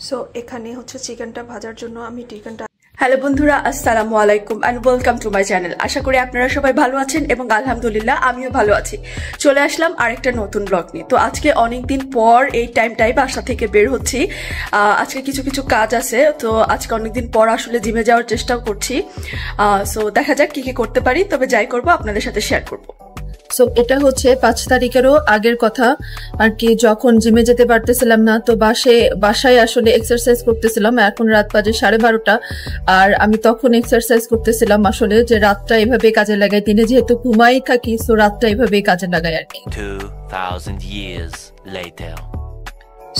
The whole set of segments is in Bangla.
সো এখানে হচ্ছে চিকেনটা ভাজার জন্য আমি চিকেনটা হ্যালো বন্ধুরা, আসসালামু আলাইকুম and welcome to my channel. আশা করি আপনারা সবাই ভালো আছেন এবং আলহামদুলিল্লাহ আমিও ভালো আছি। চলে আসলাম আরেকটা নতুন ব্লগ নিয়ে। তো আজকে অনেকদিন পর এই টাইমটাই বাসা থেকে বের হচ্ছি। আজকে কিছু কাজ আছে, তো আজকে অনেকদিন পর আসলে জিমে যাওয়ার চেষ্টাও করছি। সো দেখা যাক কি করতে পারি, তবে যাই করবো আপনাদের সাথে শেয়ার করবো। সো এটা হচ্ছে 5 তারিখেরও আগের কথা আর কি, যখন জিমে যেতে পারতেছিলাম না, তো বাসায় আসলে এক্সারসাইজ করতেছিলাম। এখন রাত বাজে 12:30, আর আমি তখন এক্সারসাইজ করতেছিলাম আসলে যে রাতটা এভাবে কাজে লাগাই, দিনে যেহেতু ঘুমাই থাকি সো রাতটা এভাবেই কাজে লাগাই আর কি। 2000 years later.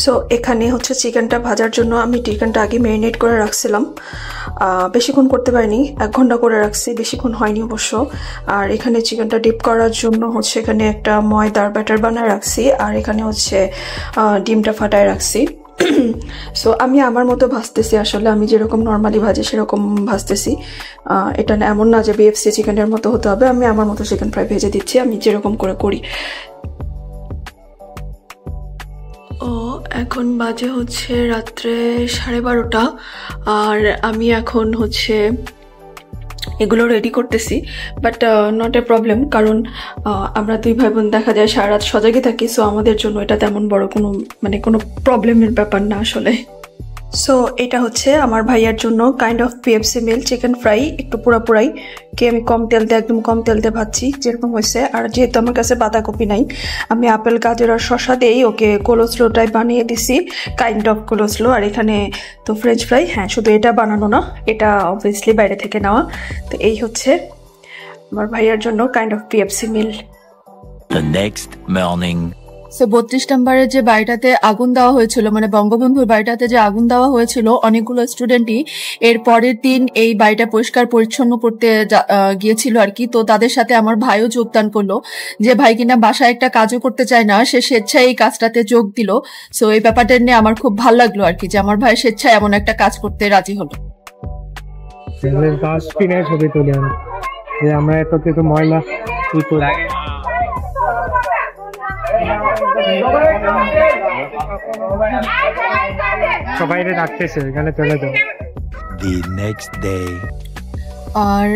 সো এখানে হচ্ছে চিকেনটা ভাজার জন্য আমি চিকেনটা আগে ম্যারিনেট করে রাখছিলাম। বেশিক্ষণ করতে পারিনি, 1 ঘন্টা করে রাখছি, বেশিক্ষণ হয়নি অবশ্য। আর এখানে চিকেনটা ডিপ করার জন্য হচ্ছে এখানে একটা ময়দার ব্যাটার বানায় রাখছি, আর এখানে হচ্ছে ডিমটা ফাটায় রাখছি। সো আমি আমার মতো ভাজতেছি, আসলে আমি যেরকম নর্মালি ভাজি সেরকম ভাজতেছি। এটা এমন না যে বিএফসি চিকেনের মতো হতে হবে, আমি আমার মতো চিকেন ফ্রাই ভেজে দিচ্ছি, আমি যেরকম করে করি। ও এখন বাজে হচ্ছে রাত্রে 12:30, আর আমি এখন হচ্ছে এগুলো রেডি করতেছি। বাট নট এ প্রবলেম, কারণ আমরা 2 ভাই বোন দেখা যায় সারা রাত সজাগে থাকি। সো আমাদের জন্য এটা তেমন বড় কোনো প্রবলেমের ব্যাপার না আসলে। সো এটা হচ্ছে আমার ভাইয়ার জন্য kind of PFC meal chicken fry, একটু পুরাই কে আমি একদম কম তেল দিয়ে ভাজছি যেরকম হয়েছে। আর যেহেতু আমার কাছে বাঁধাকপি নাই, আমি আপেল গাজর আর শসা দিয়েই ওকে কোলোস্লো টাইপ বানিয়ে দিছি, কাইন্ড অফ কোলোস্লো। আর এখানে তো ফ্রেঞ্চ ফ্রাই, হ্যাঁ শুধু এটা বানানো না, এটা অবভিয়াসলি বাইরে থেকে নেওয়া। তো এই হচ্ছে আমার ভাইয়ার জন্য kind of PFC meal. The next morning. So 32 নম্বরের যে বাড়িটাতে আগুন দেওয়া হয়েছিল, মানে বঙ্গবন্ধুর বাড়িটাতে যে আগুন দেওয়া হয়েছিল, অনেকগুলো স্টুডেন্টই এর পরের দিন এই বাড়িটা পরিষ্কার পরিচ্ছন্ন করতে গিয়েছিল আর কি। তো তাদের সাথে আমার ভাইও যোগদান করলো, যে ভাই কিনা বাসায় একটা কাজও করতে চায় না, সে স্বেচ্ছায় এই কাজটাতে যোগ দিল। সো এই ব্যাপারটা নিয়ে আমার খুব ভালো লাগলো আর কি, যে আমার ভাই স্বেচ্ছায় এমন একটা কাজ করতে রাজি হলো। ছবি তুলে আমরা এত কিছু ময়লা সবাই রাখতেছে এখানে, চলে যাও। The next day. আর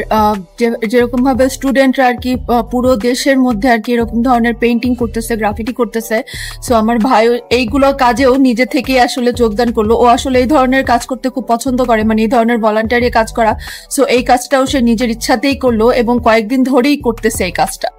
যেরকম ভাবে স্টুডেন্টরা আর কি পুরো দেশের মধ্যে আর কি এরকম ধরনের পেইন্টিং করতেছে, গ্রাফিটি করতেছে। সো আমার ভাই এইগুলো কাজেও নিজে থেকে আসলে যোগদান করলো। ও আসলে এই ধরনের কাজ করতে খুব পছন্দ করে, মানে এই ধরনের ভলান্টারি কাজ করা। সো এই কাজটাও সে নিজের ইচ্ছাতেই করলো এবং কয়েকদিন ধরেই করতেছে এই কাজটা।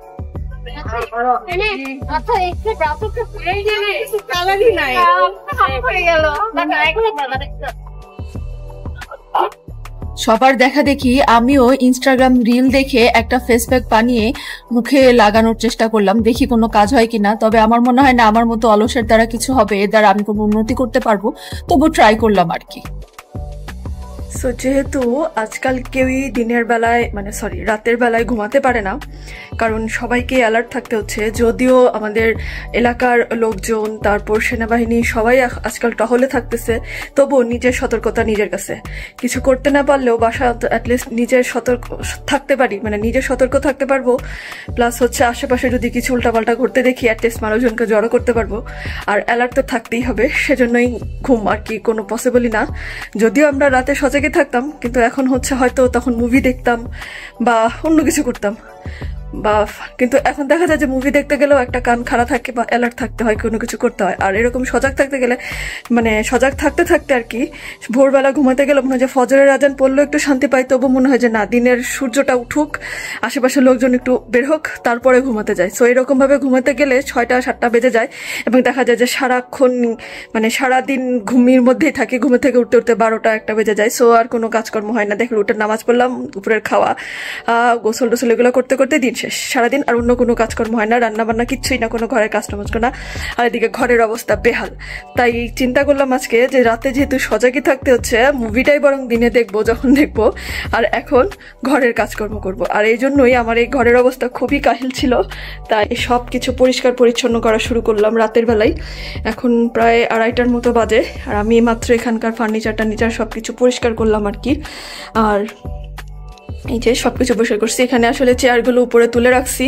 সবার দেখা দেখি আমিও ইনস্টাগ্রাম রিল দেখে একটা ফেস প্যাক বানিয়ে মুখে লাগানোর চেষ্টা করলাম, দেখি কোনো কাজ হয় কিনা। তবে আমার মনে হয় না আমার মতো অলসের দ্বারা কিছু হবে, এর দ্বারা আমি কোনো উন্নতি করতে পারবো, তবু ট্রাই করলাম আর কি। সো যেহেতু আজকাল কেউই দিনের বেলায় রাতের বেলায় ঘুমাতে পারে না, কারণ সবাইকে অ্যালার্ট থাকতে হচ্ছে। যদিও আমাদের এলাকার লোকজন, তারপর সেনাবাহিনী সবাই আজকাল টহলে থাকতেছে, তবুও নিজের সতর্কতা নিজের কাছে। কিছু করতে না পারলেও বাসা অ্যাটলিস্ট নিজের সতর্ক থাকতে পারি, মানে নিজের সতর্ক থাকতে পারবো। প্লাস হচ্ছে আশেপাশে যদি কিছু উল্টাপাল্টা ঘুরতে দেখি অ্যাটলিস্ট মানুষজনকে জড়ো করতে পারবো। আর অ্যালার্ট তো থাকতেই হবে, সেজন্যই ঘুম আর কি কোনো পসিবলই না। যদিও আমরা রাতে সজাগে থাকতাম, কিন্তু এখন হচ্ছে হয়তো তখন মুভি দেখতাম বা অন্য কিছু করতাম, কিন্তু এখন দেখা যায় যে মুভি দেখতে গেলেও একটা কান খাড়া থাকে বা অ্যালার্ট থাকতে হয়, কোনো কিছু করতে হয়। আর এরকম সজাগ থাকতে গেলে, সজাগ থাকতে থাকতে আর কি ভোরবেলা ঘুমাতে গেলে মনে হয় যে ফজরের আজান পড়লেও একটু শান্তি পাই, তবু মনে হয় যে না, দিনের সূর্যটা উঠুক, আশেপাশের লোকজন একটু বের হোক, তারপরে ঘুমাতে যায়। সো এরকম ভাবে ঘুমাতে গেলে 6টা-7টা বেজে যায় এবং দেখা যায় যে সারাক্ষণ সারাদিন ঘুমির মধ্যেই থাকি, ঘুমে থেকে উঠতে উঠতে 12টা-1টা বেজে যায়। সো আর কোনো কাজকর্ম হয় না, দেখলে উঠে নামাজ পড়লাম, দুপুরের খাওয়া, গোসল টোসল এগুলো করতে করতে দিন শেষ, সারাদিন আর অন্য কোনো কাজকর্ম হয় না, রান্না বান্না কিচ্ছুই না, কোনো ঘরের কাজকর্ম না। আর এদিকে ঘরের অবস্থা বেহাল। তাই চিন্তা করলাম আজকে যে রাতে যেহেতু সজাগই থাকতে হচ্ছে, মুভিটাই বরং দিনে দেখবো যখন দেখবো, আর এখন ঘরের কাজকর্ম করব। আর এই জন্যই আমার এই ঘরের অবস্থা খুবই কাহিল ছিল, তাই সব কিছু পরিষ্কার পরিচ্ছন্ন করা শুরু করলাম রাতের বেলায়। এখন প্রায় 2:30টার মতো বাজে, আর আমি মাত্র এখানকার ফার্নিচার সব কিছু পরিষ্কার করলাম আর কি। আর এই যে সবকিছু বসে করছি। এখানে আসলে চেয়ারগুলো উপরে তুলে রাখছি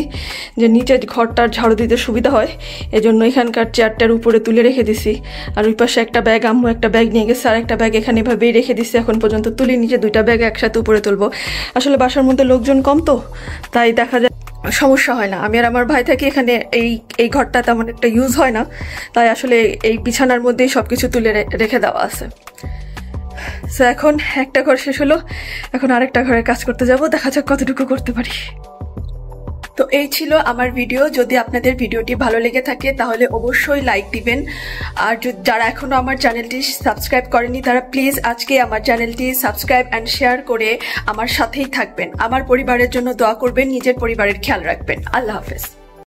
যে নিচে ঘরটার ঝাড়ু দিতে সুবিধা হয়, এজন্য এখানকার চেয়ারটার উপরে তুলে রেখে দিছি। আর ওই পাশে একটা ব্যাগ, আম্মু একটা ব্যাগ নিয়ে গেছে, আর একটা ব্যাগ এখানে এভাবেই রেখে দিছি। এখন পর্যন্ত তুলি নিচে, 2টা ব্যাগ একসাথে উপরে তুলবো। আসলে বাসার মধ্যে লোকজন কম তো, তাই দেখা যায় সমস্যা হয় না। আমি আর আমার ভাই থাকি এখানে, এই ঘরটা তেমন একটা ইউজ হয় না, তাই আসলে এই বিছানার মধ্যেই সবকিছু তুলে রেখে দেওয়া আছে। সো এখন একটা ঘর শেষ হলো, এখন আরেকটা ঘরে কাজ করতে যাব, দেখা যাক কতটুকু করতে পারি। তো এই ছিল আমার ভিডিও। যদি আপনাদের ভিডিওটি ভালো লেগে থাকে তাহলে অবশ্যই লাইক দিবেন। আর যারা এখনো আমার চ্যানেলটি সাবস্ক্রাইব করেনি তারা প্লিজ আজকে আমার চ্যানেলটি সাবস্ক্রাইব অ্যান্ড শেয়ার করে আমার সাথেই থাকবেন। আমার পরিবারের জন্য দোয়া করবেন, নিজের পরিবারের খেয়াল রাখবেন। আল্লাহ হাফেজ।